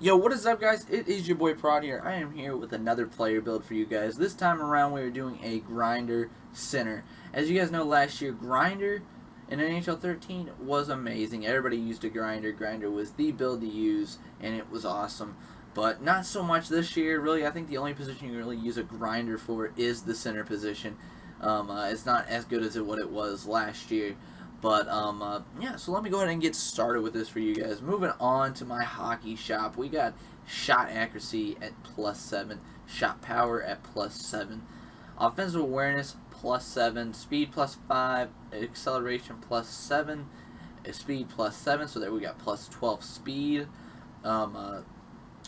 Yo, what is up, guys? It is your boy Prod here. I am here with another player build for you guys. This time around, we are doing a grinder center. As you guys know, last year, grinder in NHL 13 was amazing. Everybody used a grinder. Grinder was the build to use, and it was awesome. But not so much this year. Really, I think the only position you really use a grinder for is the center position. It's not as good as what it was last year. But, yeah, so let me go ahead and get started with this for you guys. Moving on to my hockey shop, we got shot accuracy at +7, shot power at +7, offensive awareness +7, speed +5, acceleration +7, speed +7, so there we got +12 speed,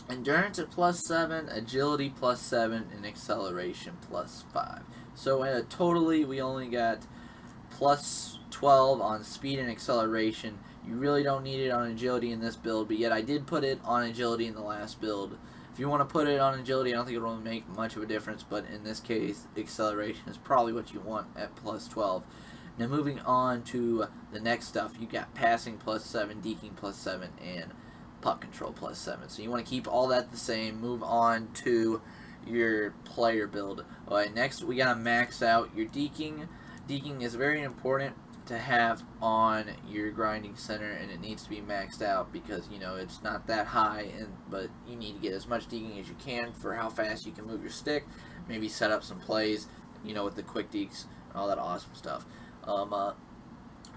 endurance at +7, agility +7, and acceleration +5. So, totally, we only got +12 on speed and acceleration. You really don't need it on agility in this build, but yet I did put it on agility in the last build. If you want to put it on agility, I don't think it will make much of a difference, but in this case, acceleration is probably what you want at +12. Now moving on to the next stuff, you got passing +7, deking +7, and puck control +7. So you want to keep all that the same. Move on to your player build. Alright, next we gotta max out your deking. Deking is very important to have on your grinding center, and it needs to be maxed out because, you know, it's not that high, but you need to get as much deking as you can for how fast you can move your stick. Maybe set up some plays, you know, with the quick dekes and all that awesome stuff.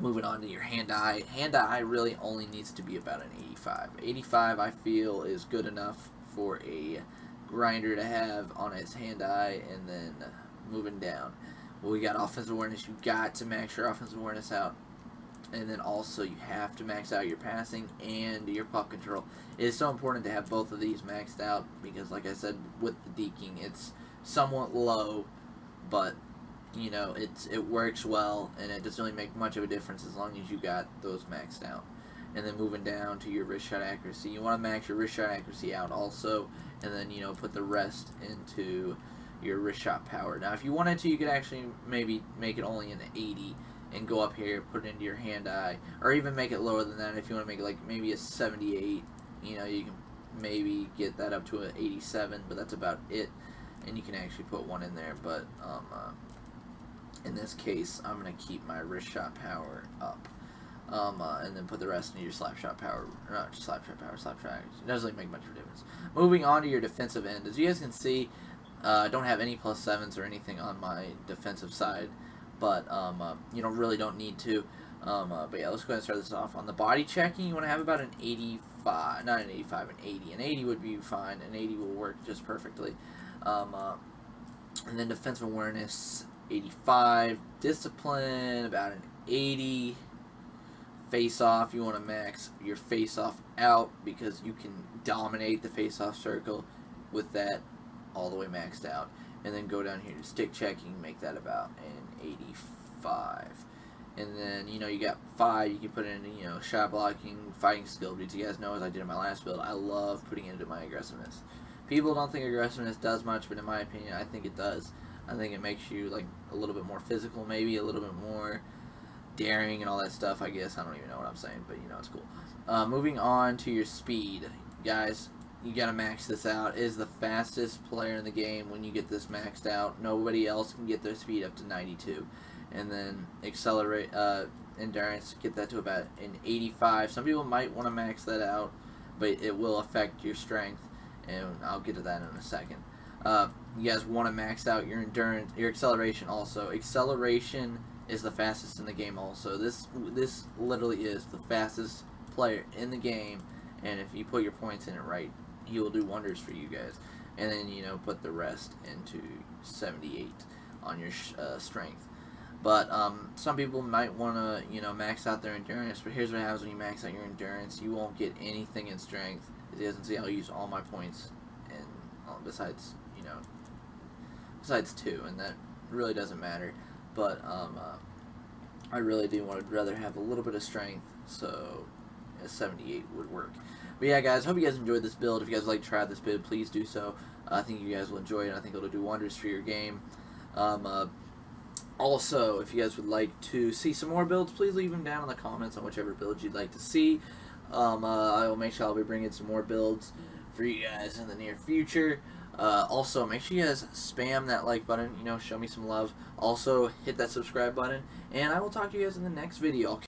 Moving on to your hand-eye. Hand-eye really only needs to be about an 85. 85, I feel, is good enough for a grinder to have on its hand-eye, and then moving down. Well, we got offensive awareness. You got to max your offensive awareness out. And then also you have to max out your passing and your puck control. It is so important to have both of these maxed out because, like I said, with the deking, it's somewhat low, but, you know, it works well, and it doesn't really make much of a difference as long as you got those maxed out. And then moving down to your wrist shot accuracy. You want to max your wrist shot accuracy out also, and then, you know, put the rest into your wrist shot power. Now, if you wanted to, you could actually maybe make it only an 80 and go up here, put it into your hand-eye, or even make it lower than that if you want to make it like maybe a 78. You know, you can maybe get that up to an 87, but that's about it. And you can actually put one in there, but in this case, I'm going to keep my wrist shot power up. And then put the rest into your slap shot power. Not slap shot power, slap shot. It doesn't really make much of a difference. Moving on to your defensive end. As you guys can see, I don't have any +7s or anything on my defensive side, but you really don't need to. But yeah, let's go ahead and start this off. On the body checking, you want to have about an 85, not an 85, an 80. An 80 would be fine. An 80 will work just perfectly. And then defensive awareness, 85. Discipline, about an 80. Face-off, you want to max your face-off out because you can dominate the face-off circle with that all the way maxed out. And then go down here to stick checking, make that about an 85. And then, you got 5, you can put in, shot blocking, fighting skill. Because you guys know, as I did in my last build, I love putting it into my aggressiveness. People don't think aggressiveness does much, but in my opinion, I think it does. I think it makes you, like, a little bit more physical, maybe, a little bit more daring and all that stuff, I guess. I don't even know what I'm saying, but, it's cool. Moving on to your speed. Guys, you gotta max this out. It is the fastest player in the game when you get this maxed out. Nobody else can get their speed up to 92. And then accelerate, endurance, get that to about an 85. Some people might want to max that out, but it will affect your strength, and I'll get to that in a second. You guys want to max out your endurance, your acceleration also. Acceleration is the fastest in the game also. This literally is the fastest player in the game, and if you put your points in it right, he will do wonders for you guys. And then, put the rest into 78 on your strength. But some people might want to, max out their endurance. But here's what happens when you max out your endurance. You won't get anything in strength. As you guys can see, I'll use all my points, and besides 2, and that really doesn't matter. But I really do want to rather have a little bit of strength, so a 78 would work. But yeah, guys, hope you guys enjoyed this build. If you guys would like to try this build, please do so. I think you guys will enjoy it. I think it'll do wonders for your game. Also, if you guys would like to see some more builds, please leave them down in the comments on whichever build you'd like to see. I will make sure I'll be bringing some more builds for you guys in the near future. Also, make sure you guys spam that like button, show me some love. Also, hit that subscribe button, and I will talk to you guys in the next video.